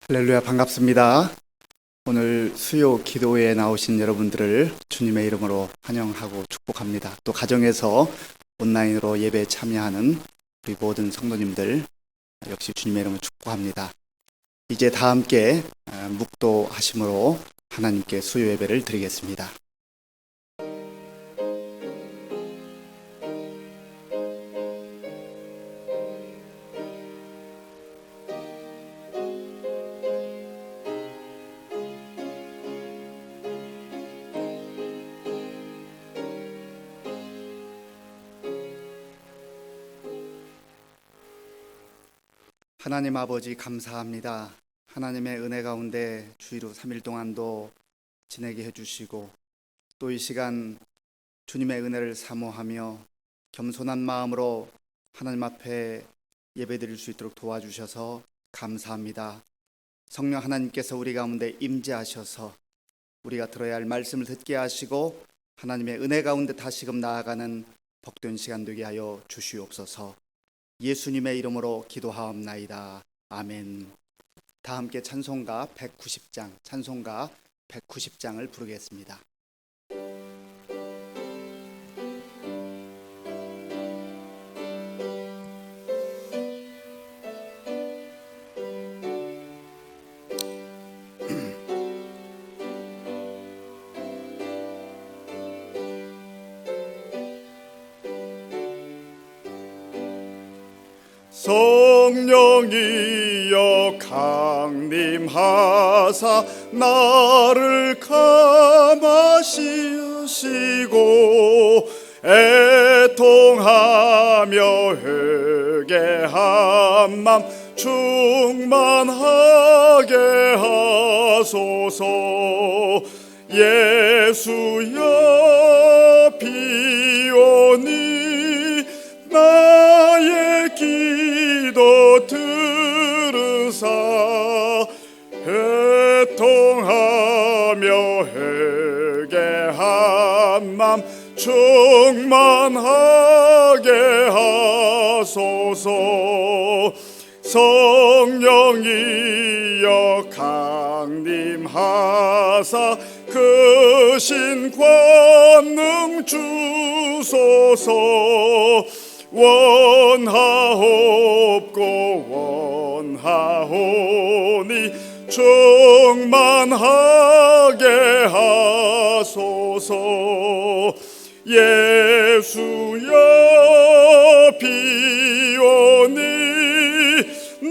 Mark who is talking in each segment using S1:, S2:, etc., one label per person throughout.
S1: 할렐루야, 반갑습니다. 오늘 수요 기도회에 나오신 여러분들을 주님의 이름으로 환영하고 축복합니다. 또 가정에서 온라인으로 예배에 참여하는 우리 모든 성도님들 역시 주님의 이름으로 축복합니다. 이제 다 함께 묵도하심으로 하나님께 수요 예배를 드리겠습니다. 하나님 아버지 감사합니다. 하나님의 은혜 가운데 주일로 3일 동안도 지내게 해주시고 또 이 시간 주님의 은혜를 사모하며 겸손한 마음으로 하나님 앞에 예배드릴 수 있도록 도와주셔서 감사합니다. 성령 하나님께서 우리 가운데 임재하셔서 우리가 들어야 할 말씀을 듣게 하시고 하나님의 은혜 가운데 다시금 나아가는 복된 시간 되게 하여 주시옵소서. 예수님의 이름으로 기도하옵나이다. 아멘. 다 함께 찬송가 190장을 부르겠습니다.
S2: 성령이여 강림하사 나를 감하시시고 애통하며 회개한 맘 충만하게 하소서. 예수여 비오니 나의 기도 들으사 애통하며 회개한 맘 충만하게 하소서. 성령이여 강림하사 크신 권능 주소서. 원하옵고 원하오니 충만하게 하소서. 예수여 비오니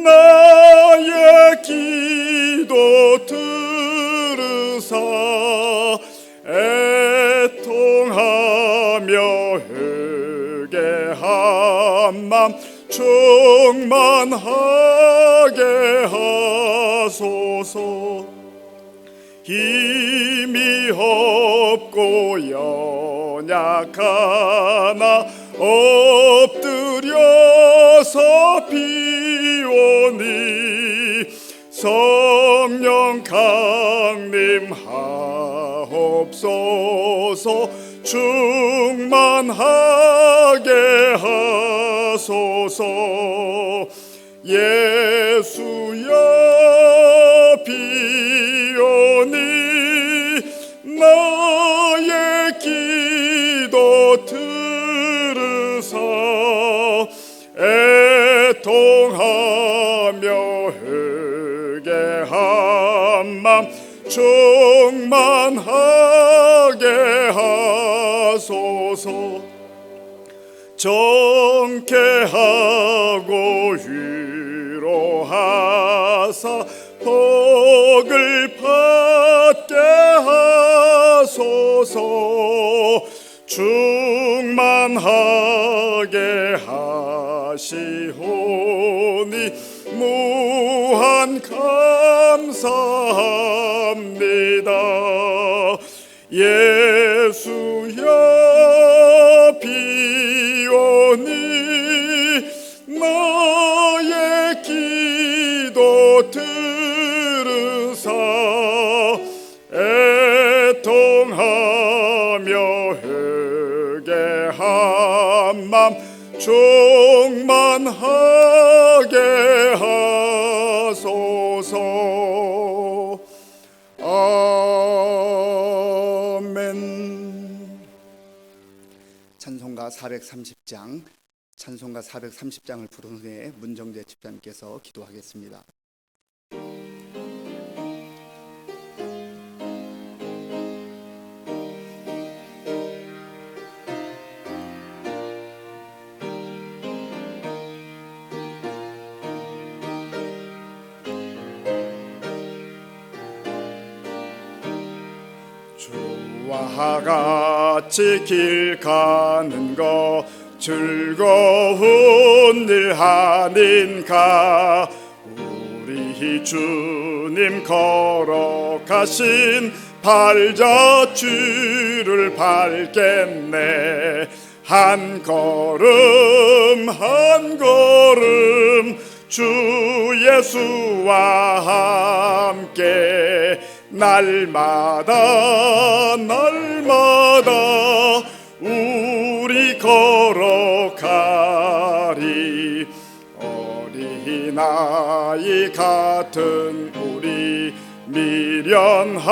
S2: 나의 기도 들으사 애통하며 회개한 맘 충만하게 하소서. 힘이 없고 연약하나 엎드려서 비오니 성령 강림하옵소서. 충만하게 하소서. 예수여 비오니 나의 기도 들으사 애통하며 회개한 맘 충만하게 하소서. 정케하고 위로하사 복을 받게 하소서. 충만하게 하시오니 무한 감사합니다. 예수여 비오니 나의 기도 들으사 애통하며 회개한 맘 충만하게 하소서. 주옵소서. 아멘.
S1: 찬송가 430장, 찬송가 430장을 부른 후에 문정재 집사님께서 기도하겠습니다.
S2: 주와 같이 길 가는 거 즐거운 일 아닌가. 우리 주님 걸어가신 발자취를 밟겠네. 한 걸음 한 걸음 주 예수와 함께 날마다 우리 걸어가리. 어린아이 같은 우리 미련하고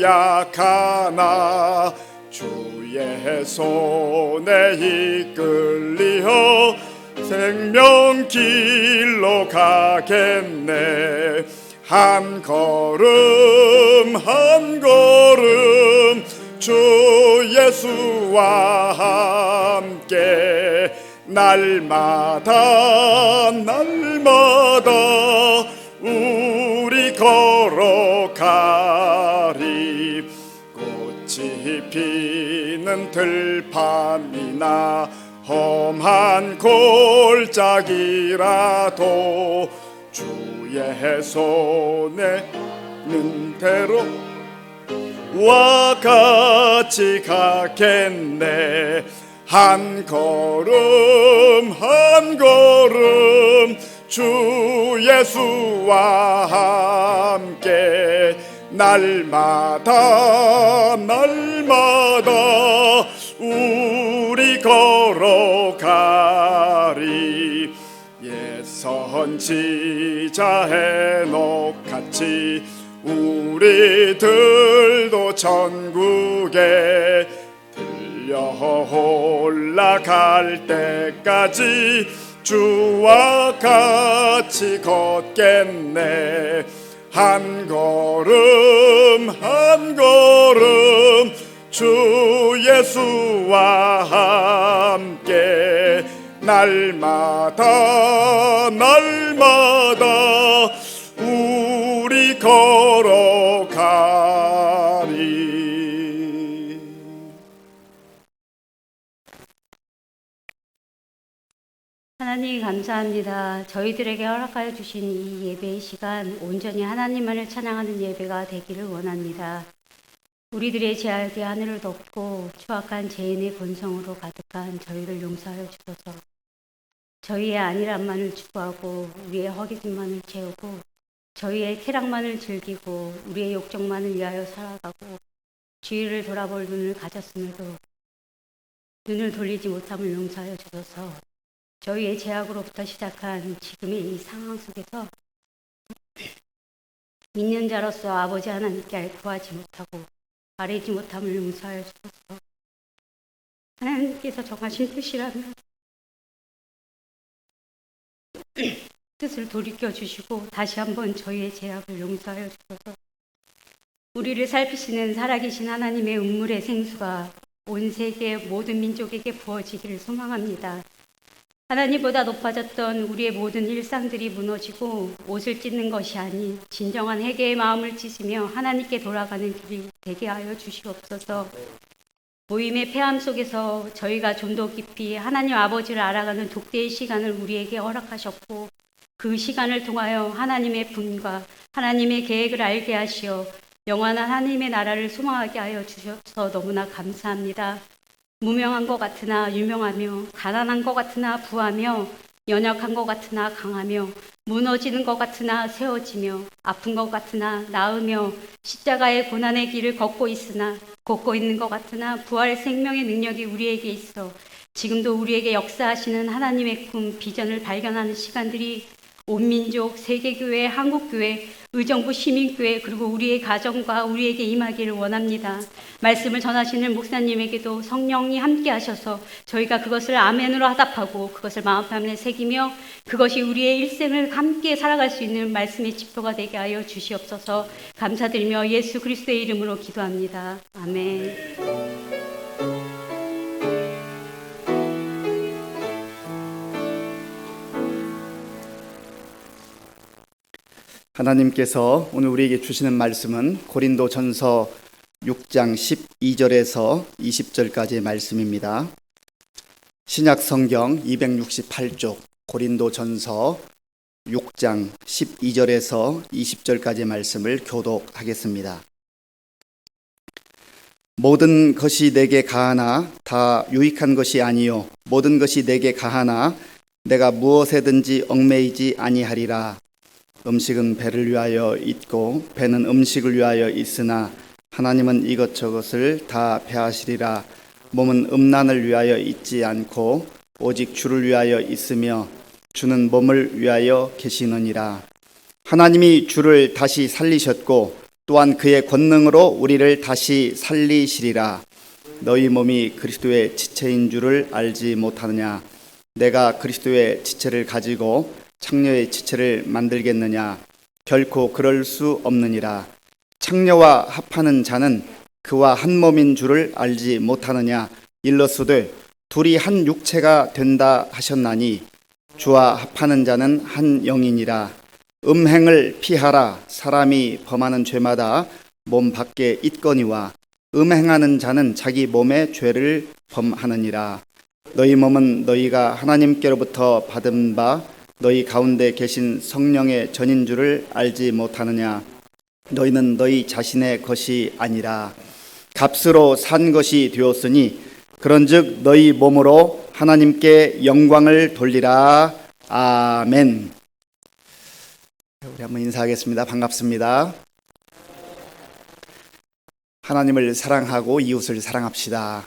S2: 약하나 주의 손에 이끌리어 생명길로 가겠네. 한 걸음 한 걸음 주 예수와 함께 날마다 우리 걸어가리. 꽃이 피는 들판이나 험한 골짜기라도 주의 손에 있는 대로 와 같이 가겠네. 한 걸음 한 걸음 주 예수와 함께 날마다 우리 걸어가리. 옛 선지자 해녹같이 우리들도 천국에 들려 올라갈 때까지 주와 같이 걷겠네. 한 걸음 한 걸음 주 예수와 함께 날마다 우리 걸어가리.
S3: 하나님 감사합니다. 저희들에게 허락하여 주신 이 예배의 시간 온전히 하나님만을 찬양하는 예배가 되기를 원합니다. 우리들의 죄악이 하늘을 덮고 추악한 죄인의 본성으로 가득한 저희를 용서하여 주소서. 저희의 안일함만을 추구하고 우리의 허기짐만을 채우고 저희의 쾌락만을 즐기고 우리의 욕정만을 위하여 살아가고 주위를 돌아볼 눈을 가졌음에도 눈을 돌리지 못함을 용서하여 주소서. 저희의 죄악으로부터 시작한 지금의 이 상황 속에서 믿는 자로서 아버지 하나님께 구하지 못하고 아뢰지 못함을 용서하여 주소서. 하나님께서 정하신 뜻이라면 뜻을 돌이켜 주시고 다시 한번 저희의 죄악을 용서하여 주소서. 우리를 살피시는 살아계신 하나님의 은물의 생수가 온 세계 모든 민족에게 부어지기를 소망합니다. 하나님보다 높아졌던 우리의 모든 일상들이 무너지고 옷을 찢는 것이 아닌 진정한 회개의 마음을 찢으며 하나님께 돌아가는 길이 되게 하여 주시옵소서. 모임의 폐암 속에서 저희가 좀 더 깊이 하나님 아버지를 알아가는 독대의 시간을 우리에게 허락하셨고 그 시간을 통하여 하나님의 분과 하나님의 계획을 알게 하시어 영원한 하나님의 나라를 소망하게 하여 주셔서 너무나 감사합니다. 무명한 것 같으나 유명하며 가난한 것 같으나 부하며 연약한 것 같으나 강하며 무너지는 것 같으나 세워지며 아픈 것 같으나 나으며 십자가의 고난의 길을 걷고 있는 것 같으나 부활 생명의 능력이 우리에게 있어 지금도 우리에게 역사하시는 하나님의 꿈 비전을 발견하는 시간들이 온 민족, 세계교회, 한국교회, 의정부 시민교회 그리고 우리의 가정과 우리에게 임하기를 원합니다. 말씀을 전하시는 목사님에게도 성령이 함께 하셔서 저희가 그것을 아멘으로 화답하고 그것을 마음판에 새기며 그것이 우리의 일생을 함께 살아갈 수 있는 말씀의 지표가 되게 하여 주시옵소서. 감사드리며 예수 그리스도의 이름으로 기도합니다. 아멘.
S1: 하나님께서 오늘 우리에게 주시는 말씀은 고린도전서 6장 12절에서 20절까지의 말씀입니다. 신약 성경 268쪽 고린도전서 6장 12절에서 20절까지의 말씀을 교독하겠습니다. 모든 것이 내게 가하나 다 유익한 것이 아니요 모든 것이 내게 가하나 내가 무엇에든지 얽매이지 아니하리라. 음식은 배를 위하여 있고 배는 음식을 위하여 있으나 하나님은 이것저것을 다 배하시리라. 몸은 음란을 위하여 있지 않고 오직 주를 위하여 있으며 주는 몸을 위하여 계시느니라. 하나님이 주를 다시 살리셨고 또한 그의 권능으로 우리를 다시 살리시리라. 너희 몸이 그리스도의 지체인 줄을 알지 못하느냐. 내가 그리스도의 지체를 가지고 창녀의 지체를 만들겠느냐. 결코 그럴 수 없느니라. 창녀와 합하는 자는 그와 한 몸인 줄을 알지 못하느냐. 일러스되 둘이 한 육체가 된다 하셨나니 주와 합하는 자는 한 영이니라. 음행을 피하라. 사람이 범하는 죄마다 몸 밖에 있거니와 음행하는 자는 자기 몸의 죄를 범하느니라. 너희 몸은 너희가 하나님께로부터 받은 바 너희 가운데 계신 성령의 전인 줄을 알지 못하느냐. 너희는 너희 자신의 것이 아니라 값으로 산 것이 되었으니 그런즉 너희 몸으로 하나님께 영광을 돌리라. 아멘. 우리 한번 인사하겠습니다. 반갑습니다. 하나님을 사랑하고 이웃을 사랑합시다.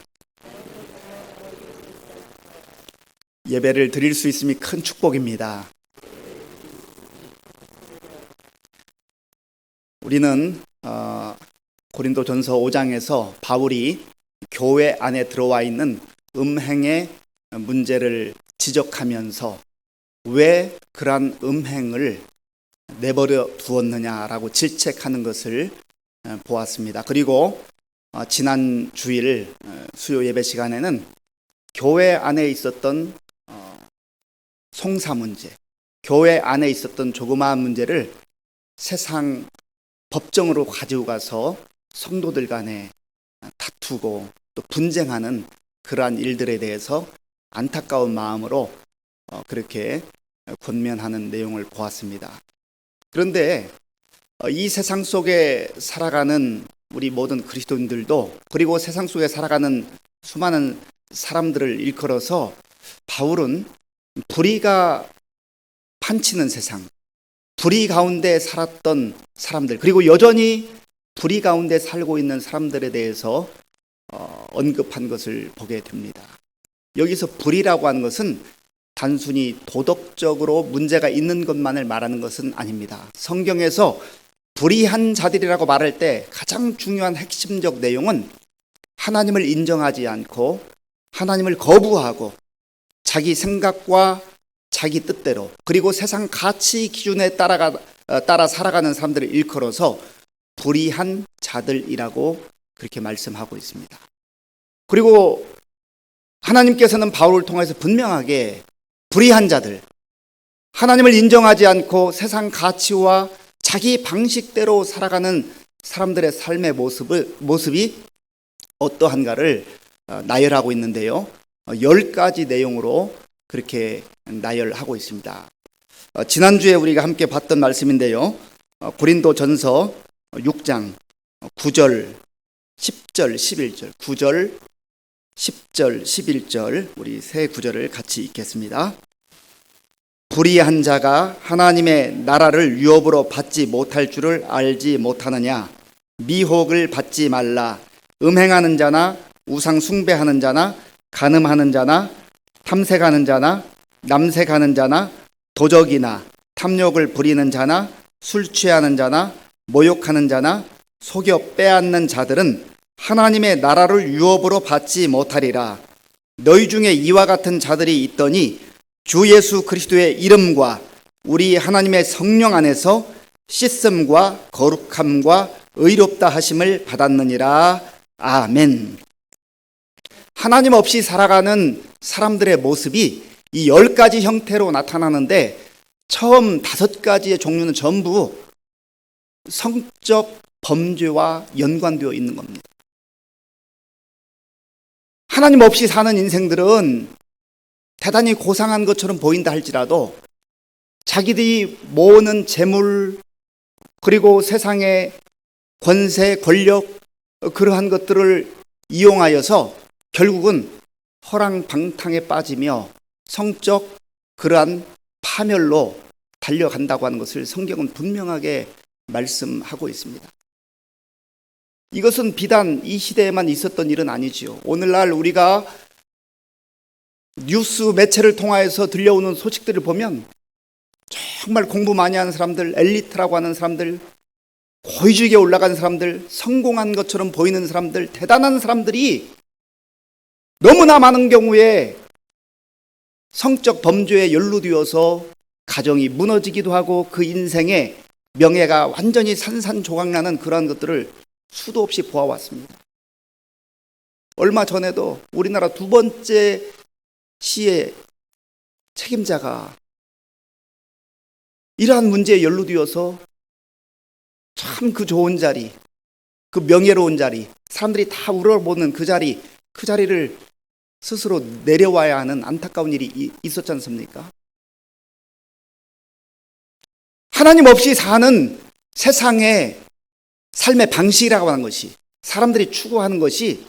S1: 예배를 드릴 수 있음이 큰 축복입니다. 우리는 고린도전서 5장에서 바울이 교회 안에 들어와 있는 음행의 문제를 지적하면서 왜 그러한 음행을 내버려 두었느냐라고 질책하는 것을 보았습니다. 그리고 지난 주일 수요 예배 시간에는 교회 안에 있었던 송사 문제, 교회 안에 있었던 조그마한 문제를 세상 법정으로 가지고 가서 성도들 간에 다투고 또 분쟁하는 그러한 일들에 대해서 안타까운 마음으로 그렇게 권면하는 내용을 보았습니다. 그런데 이 세상 속에 살아가는 우리 모든 그리스도인들도 그리고 세상 속에 살아가는 수많은 사람들을 일컬어서 바울은 불의가 판치는 세상, 불의 가운데 살았던 사람들 그리고 여전히 불의 가운데 살고 있는 사람들에 대해서 언급한 것을 보게 됩니다. 여기서 불의라고 하는 것은 단순히 도덕적으로 문제가 있는 것만을 말하는 것은 아닙니다. 성경에서 불의한 자들이라고 말할 때 가장 중요한 핵심적 내용은 하나님을 인정하지 않고 하나님을 거부하고 자기 생각과 자기 뜻대로 그리고 세상 가치 기준에 따라 살아가는 사람들을 일컬어서 불의한 자들이라고 그렇게 말씀하고 있습니다. 그리고 하나님께서는 바울을 통해서 분명하게 불의한 자들, 하나님을 인정하지 않고 세상 가치와 자기 방식대로 살아가는 사람들의 삶의 모습이 어떠한가를 나열하고 있는데요. 10가지 내용으로 그렇게 나열하고 있습니다. 지난주에 우리가 함께 봤던 말씀인데요. 고린도전서 6장 9절, 10절, 11절, 9절, 10절, 11절 우리 세 구절을 같이 읽겠습니다. 불의한 자가 하나님의 나라를 유업으로 받지 못할 줄을 알지 못하느냐. 미혹을 받지 말라. 음행하는 자나 우상 숭배하는 자나 간음하는 자나 탐색하는 자나 남색하는 자나 도적이나 탐욕을 부리는 자나 술 취하는 자나 모욕하는 자나 속여 빼앗는 자들은 하나님의 나라를 유업으로 받지 못하리라. 너희 중에 이와 같은 자들이 있더니 주 예수 그리스도의 이름과 우리 하나님의 성령 안에서 씻음과 거룩함과 의롭다 하심을 받았느니라. 아멘. 하나님 없이 살아가는 사람들의 모습이 이 10가지 형태로 나타나는데 처음 5가지의 종류는 전부 성적 범죄와 연관되어 있는 겁니다. 하나님 없이 사는 인생들은 대단히 고상한 것처럼 보인다 할지라도 자기들이 모으는 재물 그리고 세상의 권세, 권력 그러한 것들을 이용하여서 결국은 허랑방탕에 빠지며 성적 그러한 파멸로 달려간다고 하는 것을 성경은 분명하게 말씀하고 있습니다. 이것은 비단 이 시대에만 있었던 일은 아니지요. 오늘날 우리가 뉴스 매체를 통하여서 들려오는 소식들을 보면 정말 공부 많이 하는 사람들, 엘리트라고 하는 사람들, 고위직에 올라간 사람들, 성공한 것처럼 보이는 사람들, 대단한 사람들이 너무나 많은 경우에 성적 범죄에 연루되어서 가정이 무너지기도 하고 그 인생의 명예가 완전히 산산조각나는 그러한 것들을 수도 없이 보아왔습니다. 얼마 전에도 우리나라 2번째 시의 책임자가 이러한 문제에 연루되어서 참 그 좋은 자리, 그 명예로운 자리, 사람들이 다 우러보는 그 자리를 스스로 내려와야 하는 안타까운 일이 있었지 않습니까? 하나님 없이 사는 세상의 삶의 방식이라고 하는 것이, 사람들이 추구하는 것이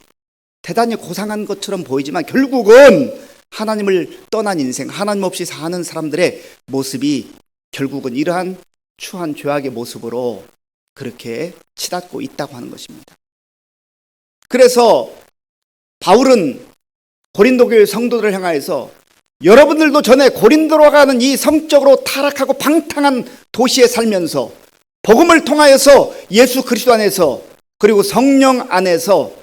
S1: 대단히 고상한 것처럼 보이지만 결국은 하나님을 떠난 인생, 하나님 없이 사는 사람들의 모습이 결국은 이러한 추한 죄악의 모습으로 그렇게 치닫고 있다고 하는 것입니다. 그래서 바울은 고린도 교회 성도들을 향하여서 여러분들도 전에 고린도로 가는 이 성적으로 타락하고 방탕한 도시에 살면서 복음을 통하여서 예수 그리스도 안에서 그리고 성령 안에서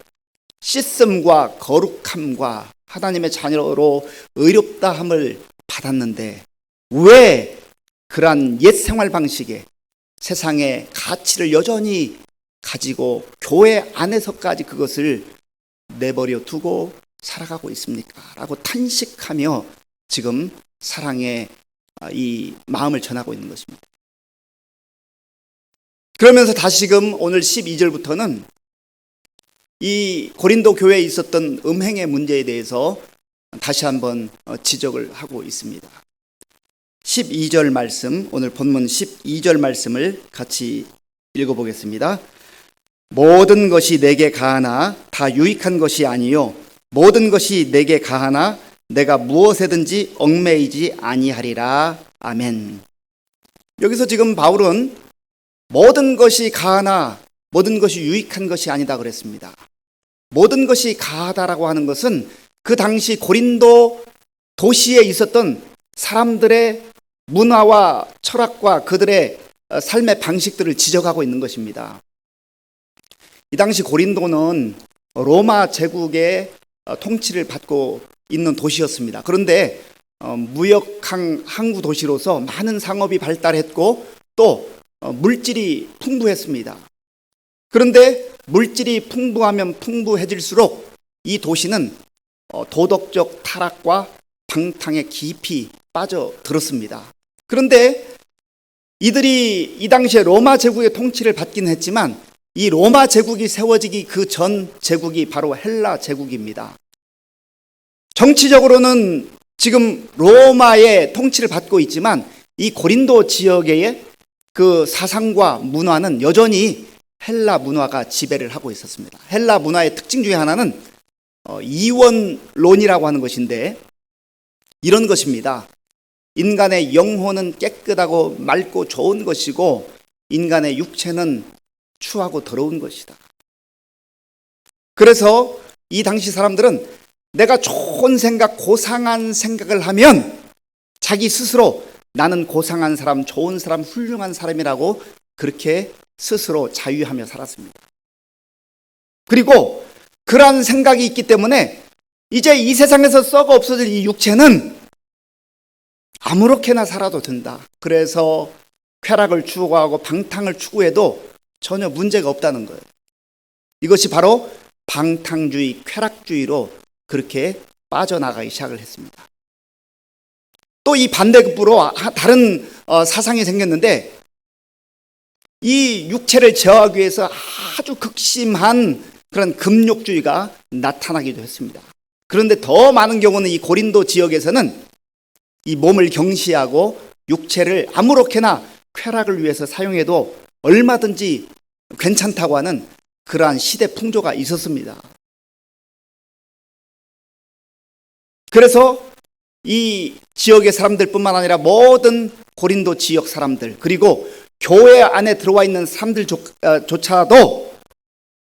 S1: 씻음과 거룩함과 하나님의 자녀로 의롭다함을 받았는데 왜 그러한 옛 생활 방식에 세상의 가치를 여전히 가지고 교회 안에서까지 그것을 내버려 두고 살아가고 있습니까? 라고 탄식하며 지금 사랑의 이 마음을 전하고 있는 것입니다. 그러면서 다시금 오늘 12절부터는 이 고린도 교회에 있었던 음행의 문제에 대해서 다시 한번 지적을 하고 있습니다. 12절 말씀, 오늘 본문 12절 말씀을 같이 읽어보겠습니다. 모든 것이 내게 가하나 다 유익한 것이 아니요 모든 것이 내게 가하나 내가 무엇에든지 얽매이지 아니하리라. 아멘. 여기서 지금 바울은 모든 것이 가하나 모든 것이 유익한 것이 아니다 그랬습니다. 모든 것이 가하다라고 하는 것은 그 당시 고린도 도시에 있었던 사람들의 문화와 철학과 그들의 삶의 방식들을 지적하고 있는 것입니다. 이 당시 고린도는 로마 제국의 통치를 받고 있는 도시였습니다. 그런데 무역 항구 도시로서 많은 상업이 발달했고 또 물질이 풍부했습니다. 그런데 물질이 풍부하면 풍부해질수록 이 도시는 도덕적 타락과 방탕에 깊이 빠져들었습니다. 그런데 이들이 이 당시에 로마 제국의 통치를 받긴 했지만 이 로마 제국이 세워지기 그 전 제국이 바로 헬라 제국입니다. 정치적으로는 지금 로마의 통치를 받고 있지만 이 고린도 지역의 그 사상과 문화는 여전히 헬라 문화가 지배를 하고 있었습니다. 헬라 문화의 특징 중에 하나는 이원론이라고 하는 것인데 이런 것입니다. 인간의 영혼은 깨끗하고 맑고 좋은 것이고 인간의 육체는 추하고 더러운 것이다. 그래서 이 당시 사람들은 내가 좋은 생각, 고상한 생각을 하면 자기 스스로 나는 고상한 사람, 좋은 사람, 훌륭한 사람이라고 그렇게 스스로 자유하며 살았습니다. 그리고 그러한 생각이 있기 때문에 이제 이 세상에서 썩어 없어질 이 육체는 아무렇게나 살아도 된다. 그래서 쾌락을 추구하고 방탕을 추구해도 전혀 문제가 없다는 거예요. 이것이 바로 방탕주의, 쾌락주의로 그렇게 빠져나가기 시작을 했습니다. 또 이 반대급부로 다른 사상이 생겼는데, 이 육체를 제어하기 위해서 아주 극심한 그런 금욕주의가 나타나기도 했습니다. 그런데 더 많은 경우는 이 고린도 지역에서는 이 몸을 경시하고 육체를 아무렇게나 쾌락을 위해서 사용해도 얼마든지 괜찮다고 하는 그러한 시대 풍조가 있었습니다. 그래서 이 지역의 사람들뿐만 아니라 모든 고린도 지역 사람들, 그리고 교회 안에 들어와 있는 사람들조차도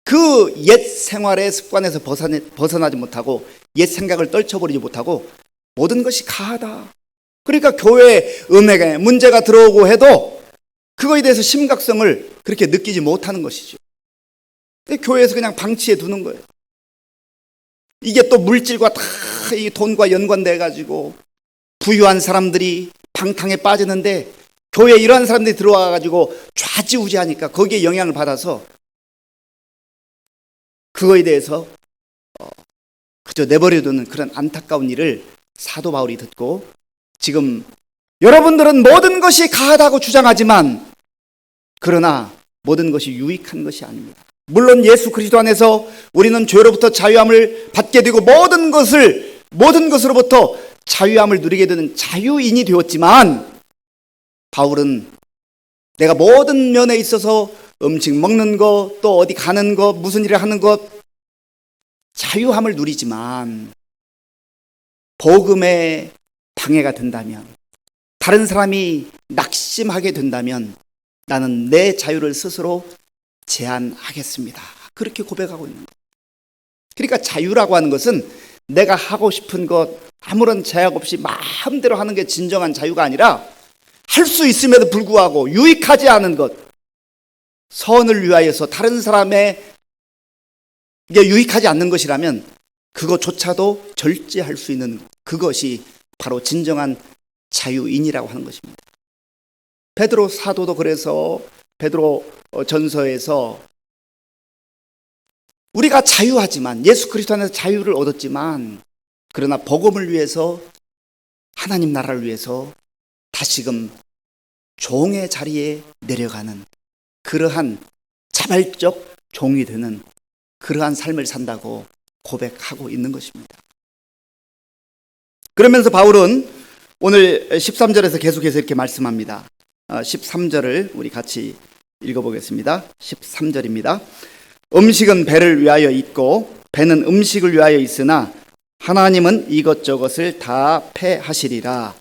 S1: 그 옛 생활의 습관에서 벗어나지 못하고 옛 생각을 떨쳐버리지 못하고 모든 것이 가하다. 그러니까 교회에 음행에 문제가 들어오고 해도 그거에 대해서 심각성을 그렇게 느끼지 못하는 것이죠. 교회에서 그냥 방치해 두는 거예요. 이게 또 물질과 다 이 돈과 연관돼 가지고 부유한 사람들이 방탕에 빠지는데 교회에 이러한 사람들이 들어와 가지고 좌지우지하니까 거기에 영향을 받아서 그거에 대해서 그저 내버려두는 그런 안타까운 일을 사도 바울이 듣고, 지금 여러분들은 모든 것이 가하다고 주장하지만 그러나 모든 것이 유익한 것이 아닙니다. 물론 예수 그리스도 안에서 우리는 죄로부터 자유함을 받게 되고 모든 것으로부터 자유함을 누리게 되는 자유인이 되었지만, 바울은 내가 모든 면에 있어서 음식 먹는 것, 또 어디 가는 것, 무슨 일을 하는 것, 자유함을 누리지만 복음에 방해가 된다면, 다른 사람이 낙심하게 된다면 나는 내 자유를 스스로 제한하겠습니다. 그렇게 고백하고 있는 거예요. 그러니까 자유라고 하는 것은 내가 하고 싶은 것 아무런 제약 없이 마음대로 하는 게 진정한 자유가 아니라, 할 수 있음에도 불구하고 유익하지 않은 것, 선을 위하여서 다른 사람에게 유익하지 않는 것이라면 그것조차도 절제할 수 있는, 그것이 바로 진정한 자유인이라고 하는 것입니다. 베드로 사도도 그래서 베드로 전서에서 우리가 자유하지만, 예수 그리스도 안에서 자유를 얻었지만, 그러나 복음을 위해서, 하나님 나라를 위해서 다시금 종의 자리에 내려가는 그러한 자발적 종이 되는 그러한 삶을 산다고 고백하고 있는 것입니다. 그러면서 바울은 오늘 13절에서 계속해서 이렇게 말씀합니다. 13절을 우리 같이 읽어보겠습니다. 13절입니다. 음식은 배를 위하여 있고 배는 음식을 위하여 있으나 하나님은 이것저것을 다 패하시리라.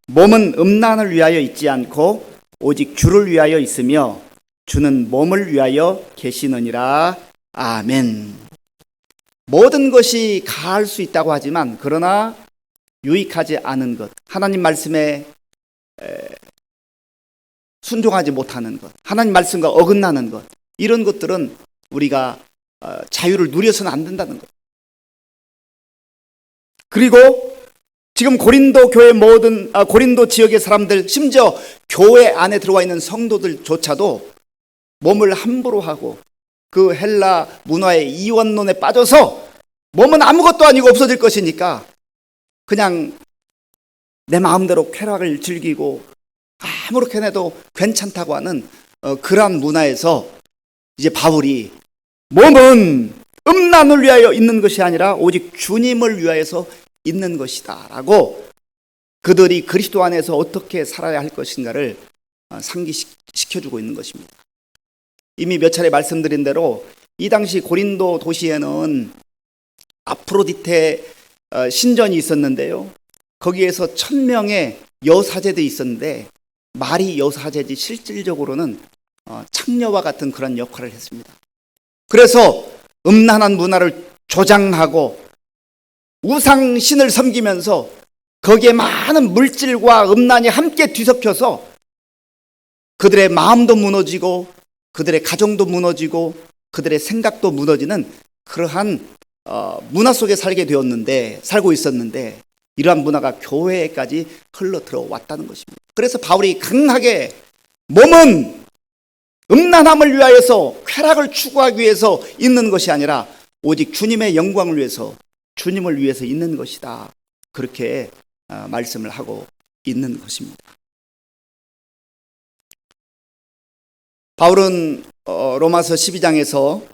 S1: 몸은 음란을 위하여 있지 않고 오직 주를 위하여 있으며 주는 몸을 위하여 계시느니라. 아멘. 모든 것이 가할 수 있다고 하지만 그러나 유익하지 않은 것, 하나님 말씀에 순종하지 못하는 것, 하나님 말씀과 어긋나는 것, 이런 것들은 우리가 자유를 누려서는 안 된다는 것. 그리고 지금 고린도 교회 고린도 지역의 사람들, 심지어 교회 안에 들어와 있는 성도들조차도 몸을 함부로 하고 그 헬라 문화의 이원론에 빠져서 몸은 아무것도 아니고 없어질 것이니까 그냥 내 마음대로 쾌락을 즐기고 아무렇게나 해도 괜찮다고 하는 그러한 문화에서 이제 바울이 몸은 음란을 위하여 있는 것이 아니라 오직 주님을 위하여서 있는 것이다 라고 그들이 그리스도 안에서 어떻게 살아야 할 것인가를 상기시켜주고 있는 것입니다. 이미 몇 차례 말씀드린 대로 이 당시 고린도 도시에는 아프로디테 신전이 있었는데요, 거기에서 1000명의 여사제들이 있었는데 말이 여사제지 실질적으로는 창녀와 같은 그런 역할을 했습니다. 그래서 음란한 문화를 조장하고 우상신을 섬기면서 거기에 많은 물질과 음란이 함께 뒤섞여서 그들의 마음도 무너지고 그들의 가정도 무너지고 그들의 생각도 무너지는 그러한 문화 속에 살고 있었는데 이러한 문화가 교회에까지 흘러 들어왔다는 것입니다. 그래서 바울이 강하게 몸은 음란함을 위하여서 쾌락을 추구하기 위해서 있는 것이 아니라 오직 주님의 영광을 위해서 주님을 위해서 있는 것이다. 그렇게 말씀을 하고 있는 것입니다. 바울은 로마서 12장에서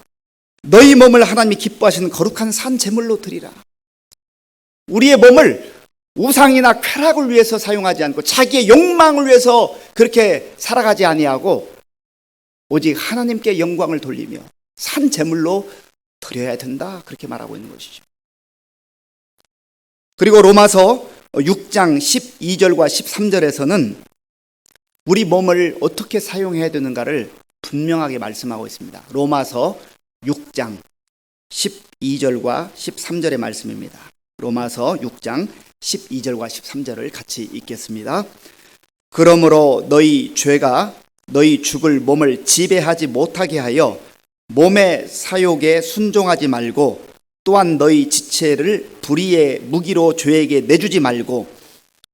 S1: 너희 몸을 하나님이 기뻐하시는 거룩한 산 제물로 드리라. 우리의 몸을 우상이나 쾌락을 위해서 사용하지 않고 자기의 욕망을 위해서 그렇게 살아가지 아니하고 오직 하나님께 영광을 돌리며 산 제물로 드려야 된다. 그렇게 말하고 있는 것이죠. 그리고 로마서 6장 12절과 13절에서는 우리 몸을 어떻게 사용해야 되는가를 분명하게 말씀하고 있습니다. 로마서 6장 12절과 13절의 말씀입니다. 로마서 6장 12절과 13절을 같이 읽겠습니다. 그러므로 너희 죄가 너희 죽을 몸을 지배하지 못하게 하여 몸의 사욕에 순종하지 말고 또한 너희 지체를 불의의 무기로 죄에게 내주지 말고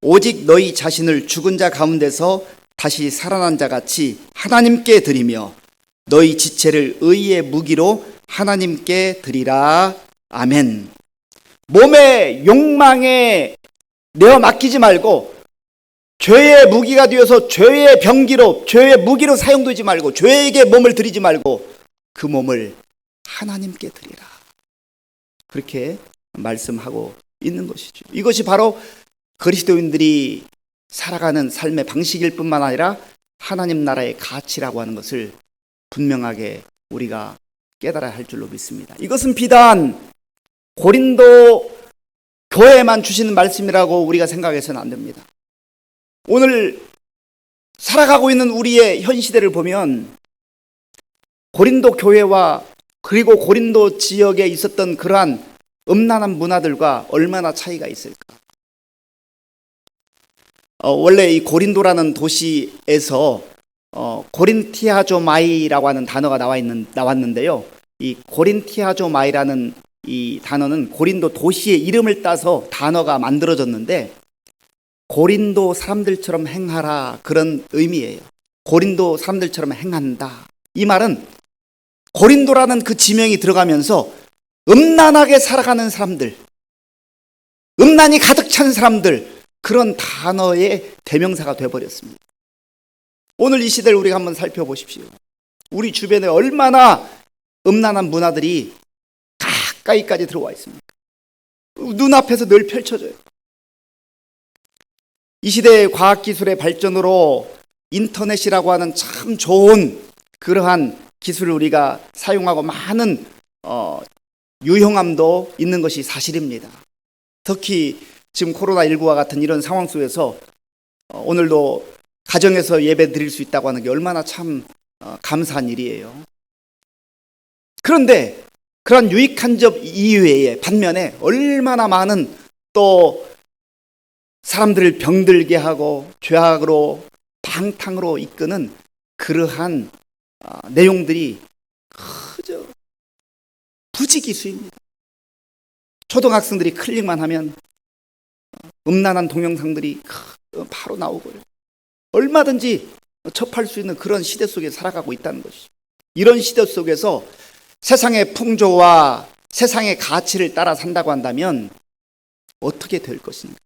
S1: 오직 너희 자신을 죽은 자 가운데서 다시 살아난 자 같이 하나님께 드리며 너희 지체를 의의 무기로 하나님께 드리라. 아멘. 몸의 욕망에 내어 맡기지 말고 죄의 무기가 되어서 죄의 병기로 죄의 무기로 사용되지 말고 죄에게 몸을 드리지 말고 그 몸을 하나님께 드리라. 그렇게 말씀하고 있는 것이죠. 이것이 바로 그리스도인들이 살아가는 삶의 방식일 뿐만 아니라 하나님 나라의 가치라고 하는 것을 분명하게 우리가 깨달아야 할 줄로 믿습니다. 이것은 비단 고린도 교회에만 주시는 말씀이라고 우리가 생각해서는 안 됩니다. 오늘 살아가고 있는 우리의 현 시대를 보면 고린도 교회와 그리고 고린도 지역에 있었던 그러한 음란한 문화들과 얼마나 차이가 있을까? 원래 이 고린도라는 도시에서 고린티아조마이라고 하는 단어가 나왔는데요. 이 고린티아조마이라는 이 단어는 고린도 도시의 이름을 따서 단어가 만들어졌는데 고린도 사람들처럼 행하라 그런 의미예요. 고린도 사람들처럼 행한다. 이 말은 고린도라는 그 지명이 들어가면서 음란하게 살아가는 사람들, 음란이 가득 찬 사람들, 그런 단어의 대명사가 되어버렸습니다. 오늘 이 시대를 우리가 한번 살펴보십시오. 우리 주변에 얼마나 음란한 문화들이 가까이까지 들어와 있습니까? 눈앞에서 늘 펼쳐져요. 이 시대의 과학기술의 발전으로 인터넷이라고 하는 참 좋은 그러한 기술을 우리가 사용하고 많은 유용함도 있는 것이 사실입니다. 특히 지금 코로나19와 같은 이런 상황 속에서 오늘도 가정에서 예배 드릴 수 있다고 하는 게 얼마나 참 감사한 일이에요. 그런데 그런 유익한 점 이외에 반면에 얼마나 많은 또 사람들을 병들게 하고 죄악으로 방탕으로 이끄는 그러한 내용들이 그저 부지기수입니다. 초등학생들이 클릭만 하면 음란한 동영상들이 바로 나오고요. 얼마든지 접할 수 있는 그런 시대 속에 살아가고 있다는 것이죠. 이런 시대 속에서 세상의 풍조와 세상의 가치를 따라 산다고 한다면 어떻게 될 것인가?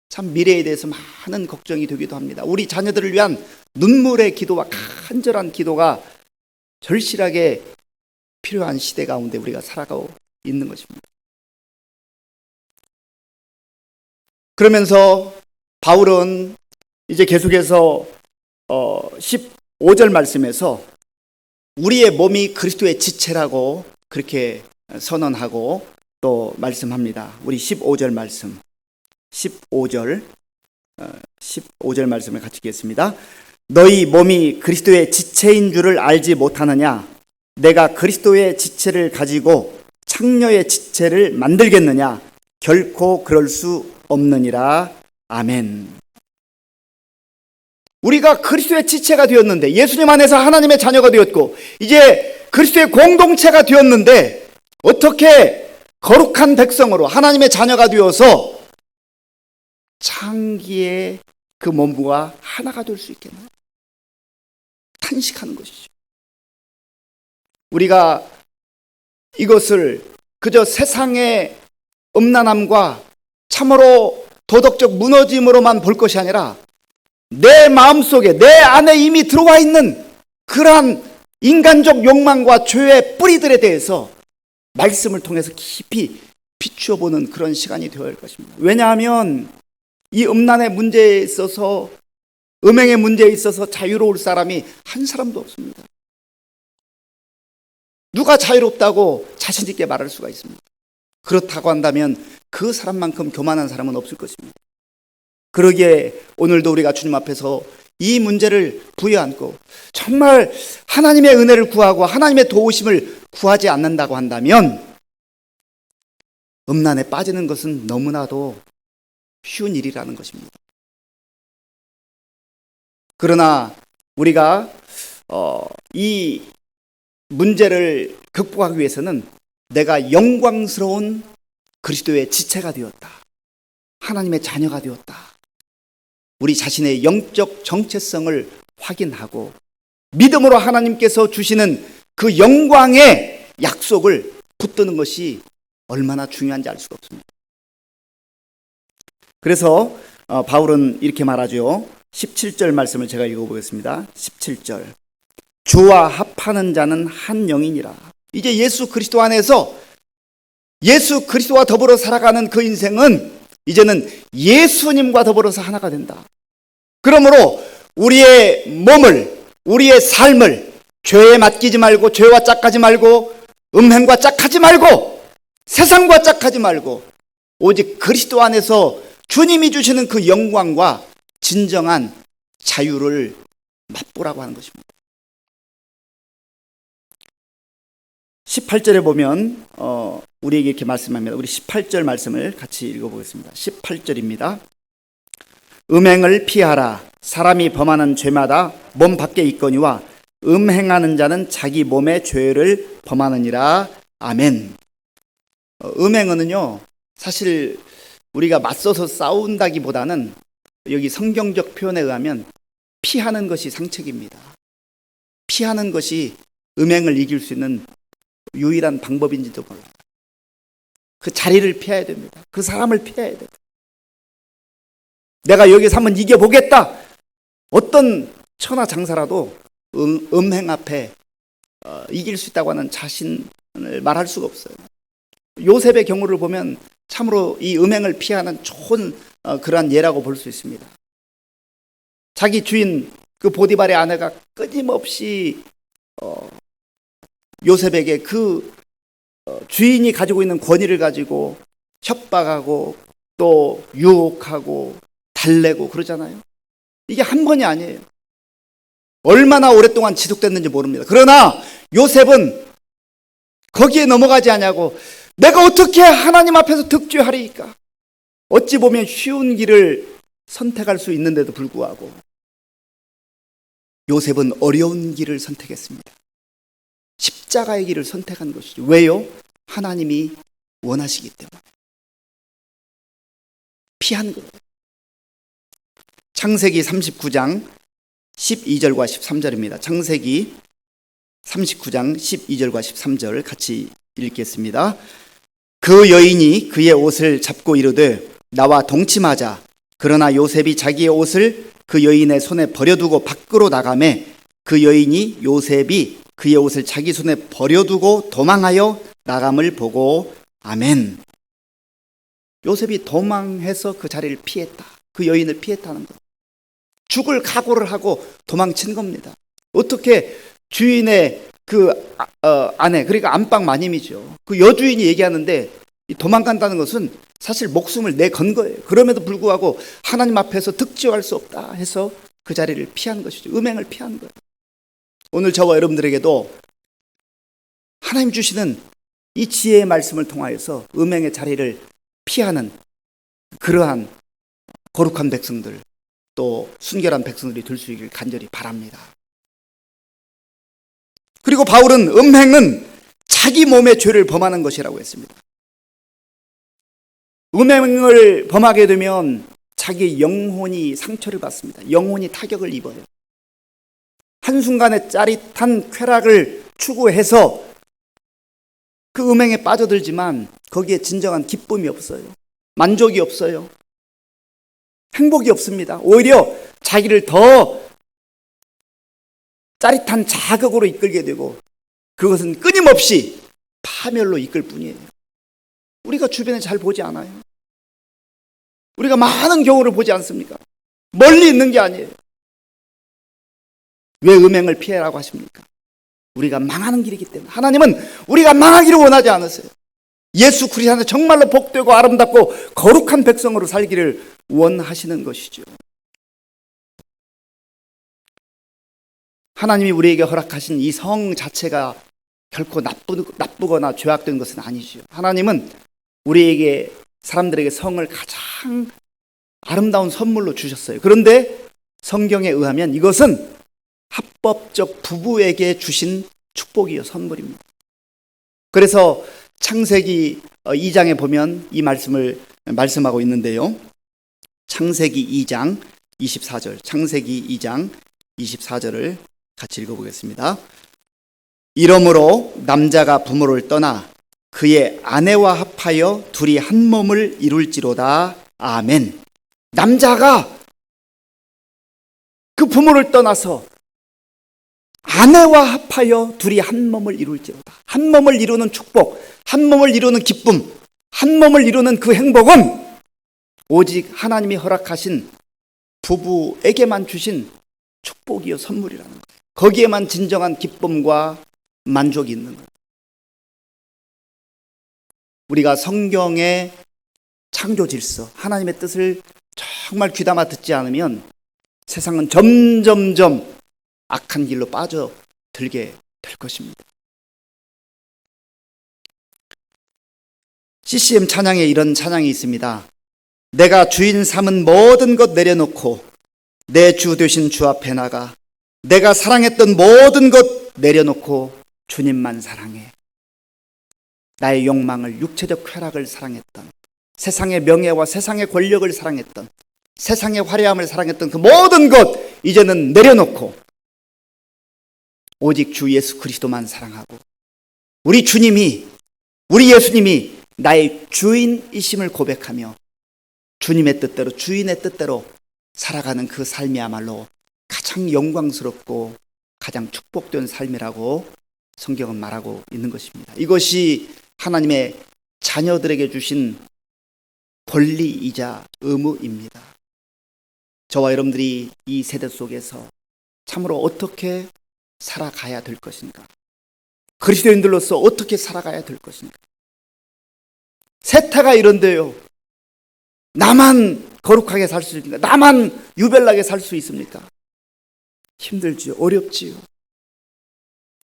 S1: 참 미래에 대해서 많은 걱정이 되기도 합니다. 우리 자녀들을 위한 눈물의 기도와 간절한 기도가 절실하게 필요한 시대 가운데 우리가 살아가고 있는 것입니다. 그러면서 바울은 이제 계속해서 15절 말씀에서 우리의 몸이 그리스도의 지체라고 그렇게 선언하고 또 말씀합니다. 우리 15절 말씀, 15절 말씀을 같이 읽겠습니다. 너희 몸이 그리스도의 지체인 줄을 알지 못하느냐? 내가 그리스도의 지체를 가지고 창녀의 지체를 만들겠느냐? 결코 그럴 수 없느니라. 아멘. 우리가 그리스도의 지체가 되었는데, 예수님 안에서 하나님의 자녀가 되었고, 이제 그리스도의 공동체가 되었는데, 어떻게 거룩한 백성으로 하나님의 자녀가 되어서 창기의 그 몸과 하나가 될 수 있겠나요? 탄식하는 것이죠. 우리가 이것을 그저 세상의 음란함과 참으로 도덕적 무너짐으로만 볼 것이 아니라 내 마음속에, 내 안에 이미 들어와 있는 그러한 인간적 욕망과 죄의 뿌리들에 대해서 말씀을 통해서 깊이 비추어 보는 그런 시간이 되어야 할 것입니다. 왜냐하면 이 음란의 문제에 있어서, 음행의 문제에 있어서 자유로울 사람이 한 사람도 없습니다. 누가 자유롭다고 자신 있게 말할 수가 있습니다. 그렇다고 한다면 그 사람만큼 교만한 사람은 없을 것입니다. 그러기에 오늘도 우리가 주님 앞에서 이 문제를 부여안고 정말 하나님의 은혜를 구하고 하나님의 도우심을 구하지 않는다고 한다면 음란에 빠지는 것은 너무나도 쉬운 일이라는 것입니다. 그러나 우리가 이 문제를 극복하기 위해서는 내가 영광스러운 그리스도의 지체가 되었다, 하나님의 자녀가 되었다, 우리 자신의 영적 정체성을 확인하고 믿음으로 하나님께서 주시는 그 영광의 약속을 붙드는 것이 얼마나 중요한지 알 수가 없습니다. 그래서 바울은 이렇게 말하죠. 17절 말씀을 제가 읽어보겠습니다. 17절. 주와 합하는 자는 한 영이니라. 이제 예수 그리스도 안에서 예수 그리스도와 더불어 살아가는 그 인생은 이제는 예수님과 더불어서 하나가 된다. 그러므로 우리의 몸을, 우리의 삶을 죄에 맡기지 말고, 죄와 짝하지 말고, 음행과 짝하지 말고, 세상과 짝하지 말고, 오직 그리스도 안에서 주님이 주시는 그 영광과 진정한 자유를 맛보라고 하는 것입니다. 18절에 보면 우리에게 이렇게 말씀합니다. 우리 18절 말씀을 같이 읽어보겠습니다. 18절입니다. 음행을 피하라. 사람이 범하는 죄마다 몸 밖에 있거니와 음행하는 자는 자기 몸의 죄를 범하느니라. 아멘. 음행은요, 사실 우리가 맞서서 싸운다기보다는 여기 성경적 표현에 의하면 피하는 것이 상책입니다. 피하는 것이 음행을 이길 수 있는 유일한 방법인지도 몰라요. 그 자리를 피해야 됩니다. 그 사람을 피해야 됩니다. 내가 여기서 한번 이겨보겠다. 어떤 천하장사라도 음행 앞에 이길 수 있다고 하는 자신을 말할 수가 없어요. 요셉의 경우를 보면 참으로 이 음행을 피하는 좋은 그러한 예라고 볼 수 있습니다. 자기 주인 그 보디발의 아내가 끊임없이 요셉에게 그 주인이 가지고 있는 권위를 가지고 협박하고 또 유혹하고 달래고 그러잖아요. 이게 한 번이 아니에요. 얼마나 오랫동안 지속됐는지 모릅니다. 그러나 요셉은 거기에 넘어가지 않냐고, 내가 어떻게 하나님 앞에서 득죄하리이까? 어찌 보면 쉬운 길을 선택할 수 있는데도 불구하고 요셉은 어려운 길을 선택했습니다. 십자가의 길을 선택한 것이죠. 왜요? 하나님이 원하시기 때문에. 피한 거예요. 창세기 39장 12절과 13절입니다. 창세기 39장 12절과 13절 같이 읽겠습니다. 그 여인이 그의 옷을 잡고 이르되 나와 동침하자. 그러나 요셉이 자기의 옷을 그 여인의 손에 버려두고 밖으로 나가매 그 여인이 요셉이 그의 옷을 자기 손에 버려두고 도망하여 나감을 보고 아멘. 요셉이 도망해서 그 자리를 피했다. 그 여인을 피했다는 것. 죽을 각오를 하고 도망친 겁니다. 어떻게 주인의 그 아내, 그러니까 안방 마님이죠. 그 여주인이 얘기하는데 도망간다는 것은 사실 목숨을 내건 거예요. 그럼에도 불구하고 하나님 앞에서 득죄할 수 없다 해서 그 자리를 피한 것이죠. 음행을 피한 거예요. 오늘 저와 여러분들에게도 하나님 주시는 이 지혜의 말씀을 통하여서 음행의 자리를 피하는 그러한 거룩한 백성들, 또 순결한 백성들이 될 수 있기를 간절히 바랍니다. 그리고 바울은 음행은 자기 몸의 죄를 범하는 것이라고 했습니다. 음행을 범하게 되면 자기 영혼이 상처를 받습니다. 영혼이 타격을 입어요. 한순간의 짜릿한 쾌락을 추구해서 그 음행에 빠져들지만 거기에 진정한 기쁨이 없어요. 만족이 없어요. 행복이 없습니다. 오히려 자기를 더 짜릿한 자극으로 이끌게 되고 그것은 끊임없이 파멸로 이끌 뿐이에요. 우리가 주변에 잘 보지 않아요. 우리가 많은 경우를 보지 않습니까? 멀리 있는 게 아니에요. 왜 음행을 피해라고 하십니까? 우리가 망하는 길이기 때문에. 하나님은 우리가 망하기를 원하지 않으세요. 예수 그리스도 안에 정말로 복되고 아름답고 거룩한 백성으로 살기를 원하시는 것이죠. 하나님이 우리에게 허락하신 이 성 자체가 결코 나쁘거나 죄악된 것은 아니죠. 하나님은 우리에게, 사람들에게 성을 가장 아름다운 선물로 주셨어요. 그런데 성경에 의하면 이것은 합법적 부부에게 주신 축복이요, 선물입니다. 그래서 창세기 2장에 보면 이 말씀을 말씀하고 있는데요. 창세기 2장 24절, 창세기 2장 24절을 같이 읽어보겠습니다. 이러므로 남자가 부모를 떠나 그의 아내와 합하여 둘이 한 몸을 이룰지로다. 아멘. 남자가 그 부모를 떠나서 아내와 합하여 둘이 한 몸을 이룰지로다. 한 몸을 이루는 축복, 한 몸을 이루는 기쁨, 한 몸을 이루는 그 행복은 오직 하나님이 허락하신 부부에게만 주신 축복이요, 선물이라는 거예요. 거기에만 진정한 기쁨과 만족이 있는 거예요. 우리가 성경의 창조 질서, 하나님의 뜻을 정말 귀담아 듣지 않으면 세상은 점점점 악한 길로 빠져들게 될 것입니다. CCM 찬양에 이런 찬양이 있습니다. 내가 주인 삼은 모든 것 내려놓고 내 주 되신 주 앞에 나가 내가 사랑했던 모든 것 내려놓고 주님만 사랑해. 나의 욕망을, 육체적 쾌락을 사랑했던, 세상의 명예와 세상의 권력을 사랑했던, 세상의 화려함을 사랑했던 그 모든 것 이제는 내려놓고 오직 주 예수 그리스도만 사랑하고 우리 주님이, 우리 예수님이 나의 주인이심을 고백하며 주님의 뜻대로, 주인의 뜻대로 살아가는 그 삶이야말로 가장 영광스럽고 가장 축복된 삶이라고 성경은 말하고 있는 것입니다. 이것이 하나님의 자녀들에게 주신 권리이자 의무입니다. 저와 여러분들이 이 세대 속에서 참으로 어떻게 살아가야 될 것인가? 그리스도인들로서 어떻게 살아가야 될 것인가? 세태가 이런데요. 나만 거룩하게 살 수 있습니까? 나만 유별나게 살 수 있습니까? 힘들지요. 어렵지요.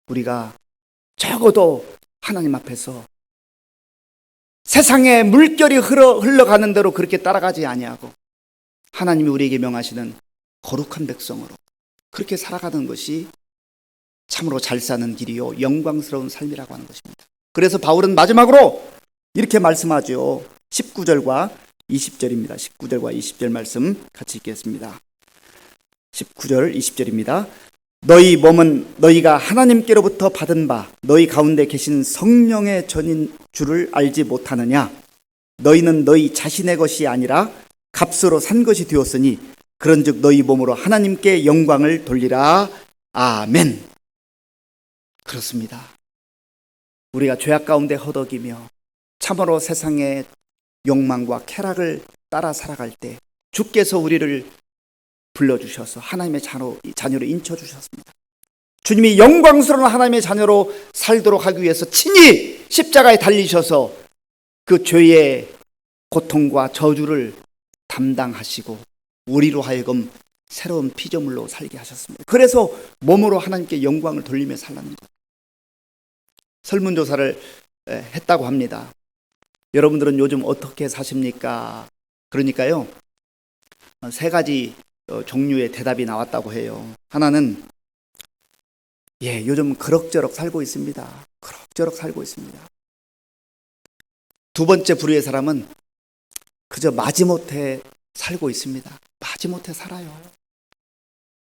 S1: 우리가 적어도 하나님 앞에서 세상의 물결이 흘러가는 대로 그렇게 따라가지 아니하고 하나님이 우리에게 명하시는 거룩한 백성으로 그렇게 살아가는 것이 참으로 잘 사는 길이요 영광스러운 삶이라고 하는 것입니다. 그래서 바울은 마지막으로 이렇게 말씀하죠. 19절과 20절입니다. 19절과 20절 말씀 같이 읽겠습니다. 19절 20절입니다. 너희 몸은 너희가 하나님께로부터 받은 바 너희 가운데 계신 성령의 전인 줄을 알지 못하느냐? 너희는 너희 자신의 것이 아니라 값으로 산 것이 되었으니 그런즉 너희 몸으로 하나님께 영광을 돌리라. 아멘. 그렇습니다. 우리가 죄악 가운데 허덕이며 참으로 세상의 욕망과 쾌락을 따라 살아갈 때 주께서 우리를 불러주셔서 하나님의 자녀로 인쳐주셨습니다. 주님이 영광스러운 하나님의 자녀로 살도록 하기 위해서 친히 십자가에 달리셔서 그 죄의 고통과 저주를 담당하시고 우리로 하여금 새로운 피조물로 살게 하셨습니다. 그래서 몸으로 하나님께 영광을 돌리며 살라는 것. 설문조사를 했다고 합니다. 여러분들은 요즘 어떻게 사십니까? 그러니까요, 세 가지 종류의 대답이 나왔다고 해요. 하나는 요즘 그럭저럭 살고 있습니다. 그럭저럭 살고 있습니다. 두 번째 부류의 사람은 그저 마지못해 살고 있습니다. 마지못해 살아요.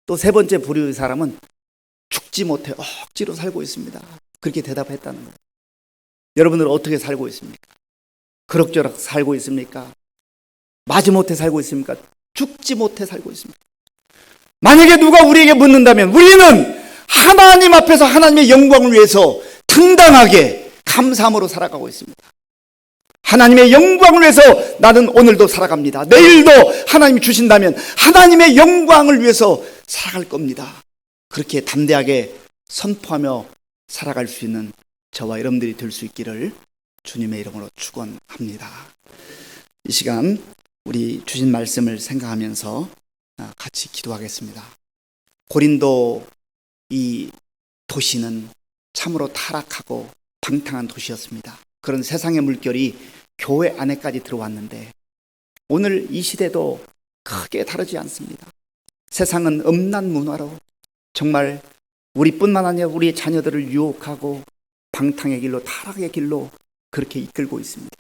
S1: 또 세 번째 부류의 사람은 죽지 못해 억지로 살고 있습니다. 그렇게 대답했다는 거예요. 여러분들은 어떻게 살고 있습니까? 그럭저럭 살고 있습니까? 마지못해 살고 있습니까? 죽지 못해 살고 있습니까? 만약에 누가 우리에게 묻는다면 우리는 하나님 앞에서 하나님의 영광을 위해서 당당하게 감사함으로 살아가고 있습니다. 하나님의 영광을 위해서 나는 오늘도 살아갑니다. 내일도 하나님이 주신다면 하나님의 영광을 위해서 살아갈 겁니다. 그렇게 담대하게 선포하며 살아갈 수 있는 저와 여러분들이 될 수 있기를 주님의 이름으로 축원합니다. 이 시간 우리 주신 말씀을 생각하면서 같이 기도하겠습니다. 고린도 이 도시는 참으로 타락하고 방탕한 도시였습니다. 그런 세상의 물결이 교회 안에까지 들어왔는데 오늘 이 시대도 크게 다르지 않습니다. 세상은 음란 문화로 정말 우리뿐만 아니라 우리의 자녀들을 유혹하고 방탕의 길로, 타락의 길로 그렇게 이끌고 있습니다.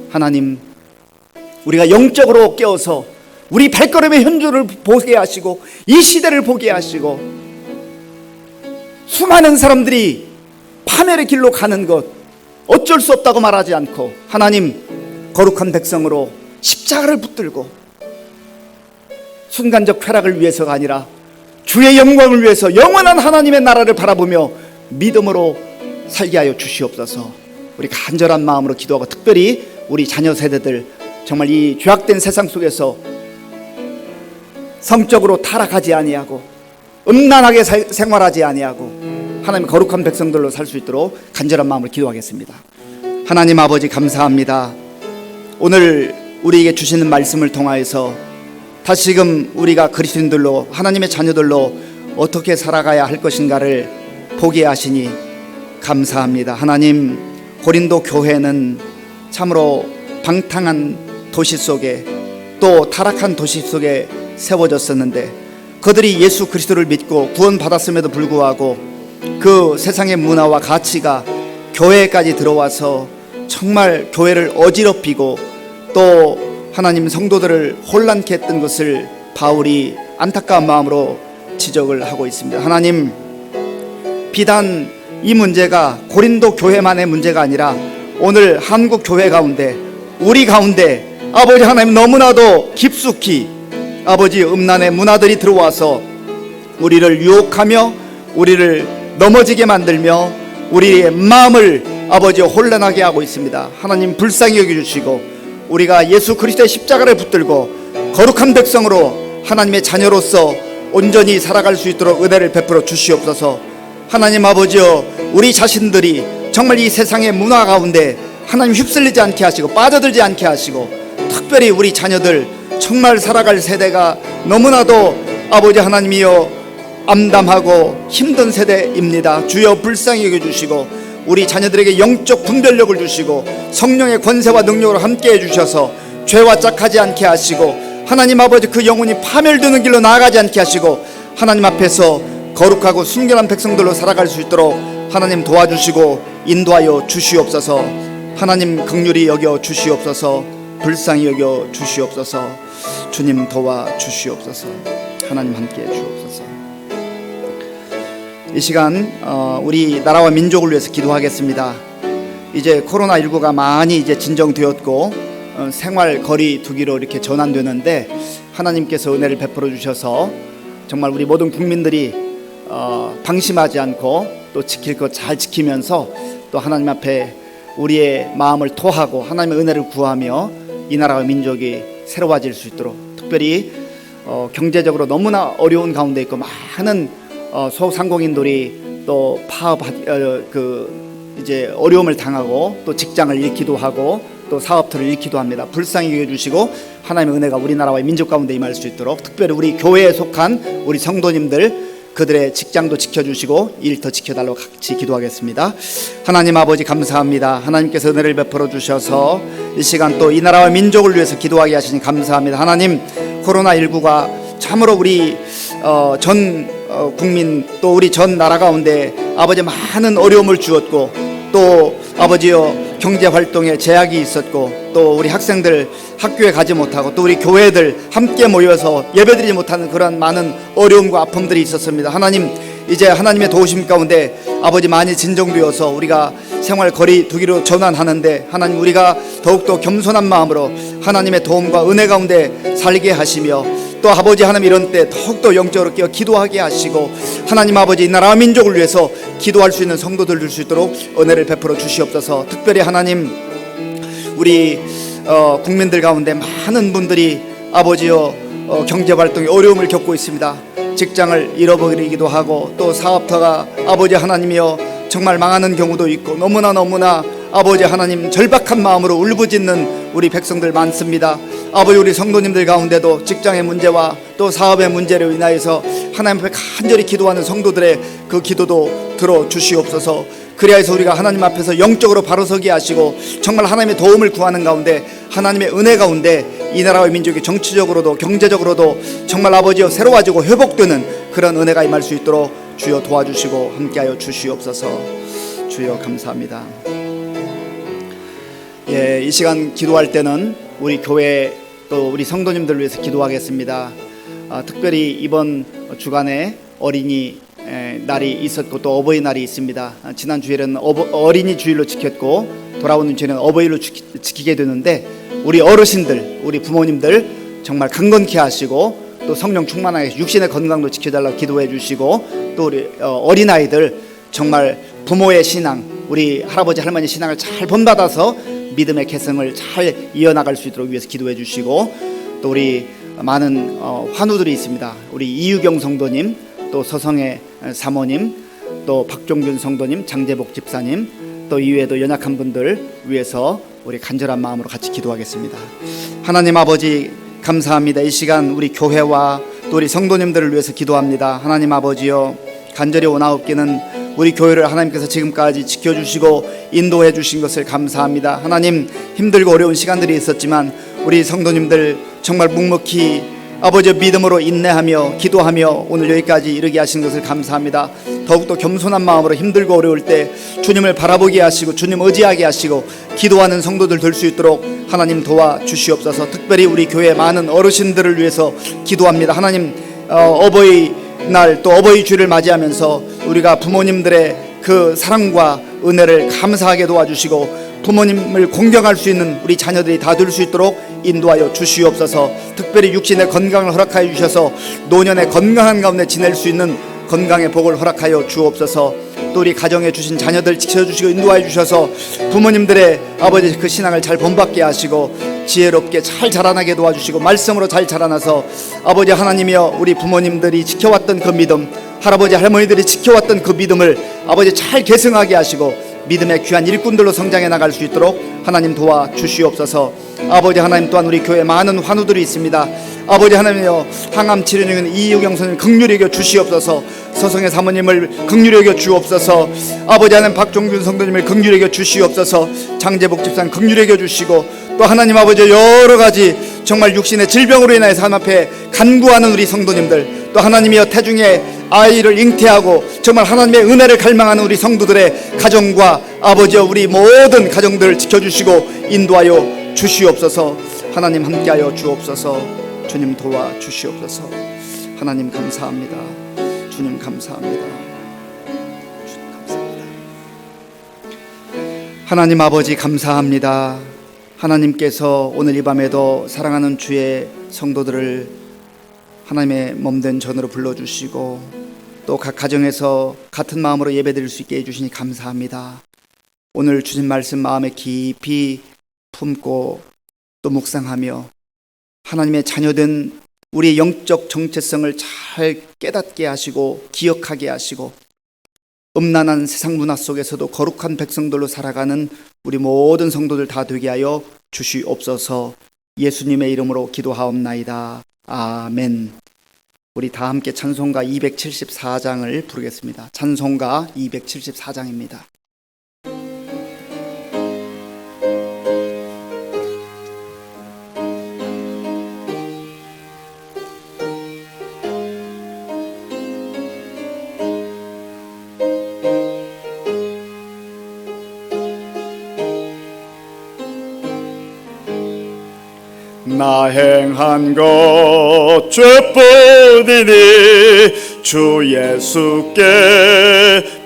S1: 하나님, 우리가 영적으로 깨어서 우리 발걸음의 현주를 보게 하시고 이 시대를 보게 하시고 수많은 사람들이 파멸의 길로 가는 것 어쩔 수 없다고 말하지 않고 하나님, 거룩한 백성으로 십자가를 붙들고 순간적 쾌락을 위해서가 아니라 주의 영광을 위해서 영원한 하나님의 나라를 바라보며 믿음으로 살게 하여 주시옵소서. 우리 간절한 마음으로 기도하고 특별히 우리 자녀 세대들 정말 이 죄악된 세상 속에서 성적으로 타락하지 아니하고 음란하게 생활하지 아니하고 하나님 거룩한 백성들로 살 수 있도록 간절한 마음으로 기도하겠습니다. 하나님 아버지 감사합니다. 오늘 우리에게 주시는 말씀을 통하여서 다시금 우리가 그리스도인들로 하나님의 자녀들로 어떻게 살아가야 할 것인가를 보게 하시니 감사합니다. 하나님, 고린도 교회는 참으로 방탕한 도시 속에 또 타락한 도시 속에 세워졌었는데 그들이 예수 그리스도를 믿고 구원받았음에도 불구하고 그 세상의 문화와 가치가 교회까지 들어와서 정말 교회를 어지럽히고 또 하나님 성도들을 혼란케 했던 것을 바울이 안타까운 마음으로 지적을 하고 있습니다. 하나님, 비단 이 문제가 고린도 교회만의 문제가 아니라 오늘 한국 교회 가운데 우리 가운데 아버지 하나님 너무나도 깊숙이 아버지 음란의 문화들이 들어와서 우리를 유혹하며 우리를 넘어지게 만들며 우리의 마음을 아버지 혼란하게 하고 있습니다. 하나님 불쌍히 여겨주시고 우리가 예수 그리스도의 십자가를 붙들고 거룩한 백성으로 하나님의 자녀로서 온전히 살아갈 수 있도록 은혜를 베풀어 주시옵소서. 하나님 아버지여, 우리 자신들이 정말 이 세상의 문화 가운데 하나님 휩쓸리지 않게 하시고 빠져들지 않게 하시고 특별히 우리 자녀들 정말 살아갈 세대가 너무나도 아버지 하나님이여 암담하고 힘든 세대입니다. 주여 불쌍히 여겨주시고 우리 자녀들에게 영적 분별력을 주시고 성령의 권세와 능력으로 함께 해주셔서 죄와 짝하지 않게 하시고 하나님 아버지 그 영혼이 파멸되는 길로 나아가지 않게 하시고 하나님 앞에서 거룩하고 순결한 백성들로 살아갈 수 있도록 하나님 도와주시고 인도하여 주시옵소서. 하나님 긍휼히 여겨 주시옵소서. 불쌍히 여겨 주시옵소서. 주님 도와 주시옵소서. 하나님 함께 주옵소서. 이 시간 우리 나라와 민족을 위해서 기도하겠습니다. 이제 코로나19가 많이 이제 진정되었고 생활 거리 두기로 이렇게 전환되는데 하나님께서 은혜를 베풀어 주셔서 정말 우리 모든 국민들이 방심하지 않고 또 지킬 것 잘 지키면서 또 하나님 앞에 우리의 마음을 토하고 하나님의 은혜를 구하며 이 나라와 민족이 새로워질 수 있도록 특별히 경제적으로 너무나 어려운 가운데 있고 많은 소상공인들이 또 파업 이제 어려움을 당하고 또 직장을 잃기도 하고 또 사업터를 잃기도 합니다. 불쌍히 여겨주시고 하나님의 은혜가 우리나라와 민족 가운데 임할 수 있도록 특별히 우리 교회에 속한 우리 성도님들 그들의 직장도 지켜주시고 일 더 지켜달라고 같이 기도하겠습니다. 하나님 아버지 감사합니다. 하나님께서 은혜를 베풀어 주셔서 이 시간 또 이 나라와 민족을 위해서 기도하게 하시니 감사합니다. 하나님, 코로나19가 참으로 우리 전 국민 또 우리 전 나라 가운데 아버지 많은 어려움을 주었고, 또 아버지여 경제 활동에 제약이 있었고, 또 우리 학생들 학교에 가지 못하고, 또 우리 교회들 함께 모여서 예배드리지 못하는 그런 많은 어려움과 아픔들이 있었습니다. 하나님, 이제 하나님의 도우심 가운데 아버지 많이 진정되어서 우리가 생활 거리 두기로 전환하는데, 하나님 우리가 더욱더 겸손한 마음으로 하나님의 도움과 은혜 가운데 살게 하시며, 또 아버지 하나님 이런 때 더욱더 영적으로 깨어 기도하게 하시고, 하나님 아버지 이 나라와 민족을 위해서 기도할 수 있는 성도들 줄 수 있도록 은혜를 베풀어 주시옵소서. 특별히 하나님 우리 국민들 가운데 많은 분들이 아버지여 경제 활동에 어려움을 겪고 있습니다. 직장을 잃어버리기도 하고, 또 사업터가 아버지 하나님이여 정말 망하는 경우도 있고, 너무나 아버지 하나님 절박한 마음으로 울부짖는 우리 백성들 많습니다. 아버지 우리 성도님들 가운데도 직장의 문제와 또 사업의 문제로 인하여서 하나님 앞에 간절히 기도하는 성도들의 그 기도도 들어주시옵소서. 그리하여서 우리가 하나님 앞에서 영적으로 바로서게 하시고, 정말 하나님의 도움을 구하는 가운데, 하나님의 은혜 가운데 이 나라와 민족이 정치적으로도 경제적으로도 정말 아버지여 새로워지고 회복되는 그런 은혜가 임할 수 있도록 주여 도와주시고 함께하여 주시옵소서. 주여 감사합니다. 예, 이 시간 기도할 때는 우리 교회 또 우리 성도님들을 위해서 기도하겠습니다. 특별히 이번 주간에 어린이 날이 있었고, 또 어버이날이 있습니다. 지난 주일은 어린이 주일로 지켰고, 돌아오는 주일은 어버이로 지키게 되는데, 우리 어르신들, 우리 부모님들 정말 강건케 하시고, 또 성령 충만하게 육신의 건강도 지켜달라고 기도해 주시고, 또 우리 어린아이들 정말 부모의 신앙, 우리 할아버지 할머니 신앙을 잘 본받아서 믿음의 개성을 잘 이어나갈 수 있도록 위해서 기도해 주시고, 또 우리 많은 환우들이 있습니다. 우리 이유경 성도님, 또 서성의 사모님, 또 박종균 성도님, 장재복 집사님, 또 이외에도 연약한 분들 위해서 우리 간절한 마음으로 같이 기도하겠습니다. 하나님 아버지 감사합니다. 이 시간 우리 교회와 또 우리 성도님들을 위해서 기도합니다. 하나님 아버지여, 간절히 원하옵기는 우리 교회를 하나님께서 지금까지 지켜주시고 인도해 주신 것을 감사합니다. 하나님, 힘들고 어려운 시간들이 있었지만 우리 성도님들 정말 묵묵히 아버지 믿음으로 인내하며 기도하며 오늘 여기까지 이르게 하신 것을 감사합니다. 더욱더 겸손한 마음으로 힘들고 어려울 때 주님을 바라보게 하시고 주님 의지하게 하시고 기도하는 성도들 될 수 있도록 하나님 도와주시옵소서. 특별히 우리 교회 많은 어르신들을 위해서 기도합니다. 하나님, 어버이날 또 어버이 주일을 맞이하면서 우리가 부모님들의 그 사랑과 은혜를 감사하게 도와주시고, 부모님을 공경할 수 있는 우리 자녀들이 다 될 수 있도록 인도하여 주시옵소서. 특별히 육신의 건강을 허락하여 주셔서 노년의 건강한 가운데 지낼 수 있는 건강의 복을 허락하여 주옵소서. 또 우리 가정에 주신 자녀들 지켜주시고 인도하여 주셔서 부모님들의 아버지 그 신앙을 잘 본받게 하시고 지혜롭게 잘 자라나게 도와주시고 말씀으로 잘 자라나서 아버지 하나님이여, 우리 부모님들이 지켜왔던 그 믿음, 할아버지 할머니들이 지켜왔던 그 믿음을 아버지 잘 계승하게 하시고 믿음의 귀한 일꾼들로 성장해 나갈 수 있도록 하나님 도와주시옵소서. 아버지 하나님, 또한 우리 교회에 많은 환우들이 있습니다. 아버지 하나님이여, 항암 치료 중인 이유경 선생님 긍휼히 여겨 주시옵소서. 서성의 사모님을 긍휼히 여겨 주옵소서. 아버지 하나님, 박종균 성도님을 긍휼히 여겨 주시옵소서. 장재복 집사님 긍휼히 여겨 주시고, 또 하나님 아버지 여러 가지 정말 육신의 질병으로 인하여서 하나님 앞에 간구하는 우리 성도님들, 또 하나님이여 태중에 아이를 잉태하고 정말 하나님의 은혜를 갈망하는 우리 성도들의 가정과 아버지여 우리 모든 가정들을 지켜주시고 인도하여 주시옵소서. 하나님 함께하여 주옵소서. 주님 도와 주시옵소서. 하나님 감사합니다. 주님 감사합니다. 주님 감사합니다. 하나님 아버지 감사합니다. 하나님께서 오늘 이 밤에도 사랑하는 주의 성도들을 하나님의 몸된 전으로 불러주시고 또 각 가정에서 같은 마음으로 예배드릴 수 있게 해주시니 감사합니다. 오늘 주신 말씀 마음에 깊이 품고 또 묵상하며 하나님의 자녀된 우리의 영적 정체성을 잘 깨닫게 하시고 기억하게 하시고 음란한 세상 문화 속에서도 거룩한 백성들로 살아가는 우리 모든 성도들 다 되게 하여 주시옵소서. 예수님의 이름으로 기도하옵나이다. 아멘. 우리 다 함께 찬송가 274장을 부르겠습니다. 찬송가 274장입니다.
S2: 나 행한 것 죄뿐이니 주 예수께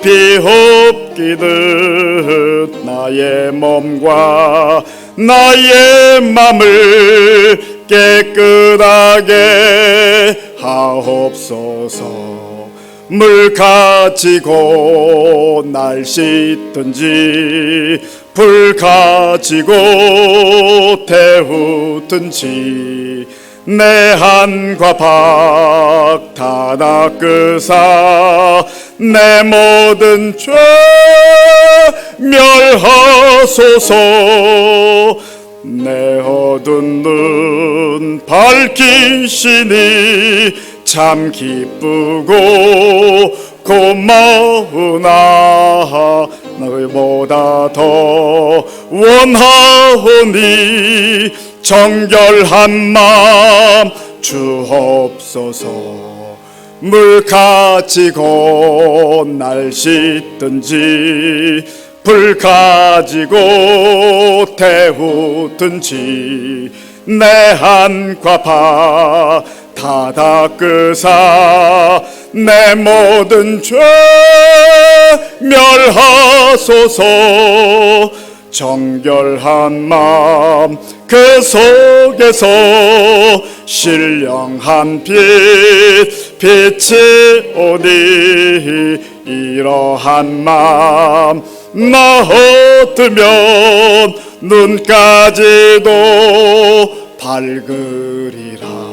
S2: 비옵기듯 나의 몸과 나의 맘을 깨끗하게 하옵소서. 물 가지고 날 씻든지 불 가지고 태우든지 내 한과 박 다 닦으사 내 모든 죄 멸하소서. 내 어두운 눈 밝히시니 참 기쁘고 고마우나 너희보다 더 원하오니 정결한 마음 주옵소서. 물 가지고 날 씻든지 불 가지고 태우든지 내 한과 박 다 닦으사 내 모든 죄 멸하소서. 정결한 마음 그 속에서 신령한 빛 빛이 오니 이러한 마음 나 얻으면 눈까지도 밝으리라.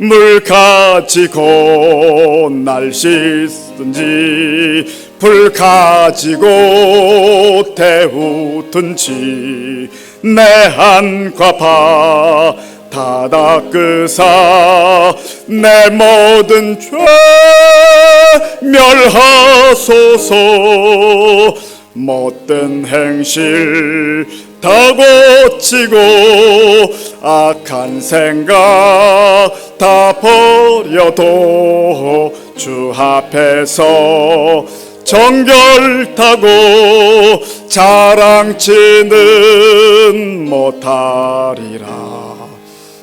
S2: 물 가지고 날 씻든지 불 가지고 태우든지 내 한과 박 다 닦으사 내 모든 죄 멸하소서. 못된 행실 다 고치고 악한 생각 다 버려도 주 앞에서 정결타고 자랑치는 못하리라.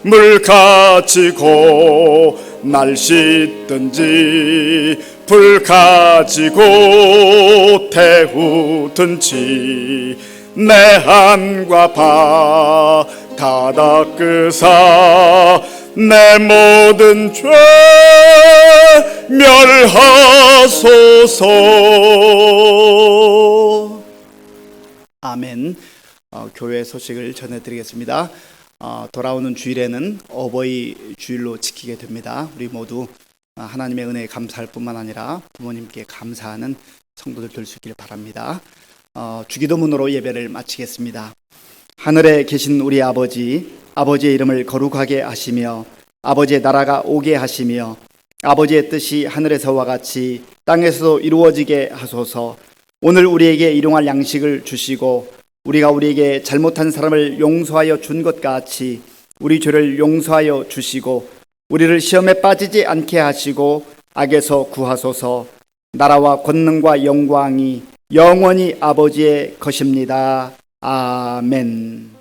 S2: 물 가지고 날 씻든지 불 가지고 태우든지 내 한과 박 다 닦으사 내 모든 죄 멸하소서.
S1: 아멘. 교회 소식을 전해드리겠습니다. 돌아오는 주일에는 어버이 주일로 지키게 됩니다. 우리 모두 하나님의 은혜에 감사할 뿐만 아니라 부모님께 감사하는 성도들 될 수 있기를 바랍니다. 주기도문으로 예배를 마치겠습니다. 하늘에 계신 우리 아버지, 아버지의 이름을 거룩하게 하시며 아버지의 나라가 오게 하시며 아버지의 뜻이 하늘에서와 같이 땅에서도 이루어지게 하소서. 오늘 우리에게 일용할 양식을 주시고 우리가 우리에게 잘못한 사람을 용서하여 준 것 같이 우리 죄를 용서하여 주시고 우리를 시험에 빠지지 않게 하시고 악에서 구하소서. 나라와 권능과 영광이 영원히 아버지의 것입니다. 아멘.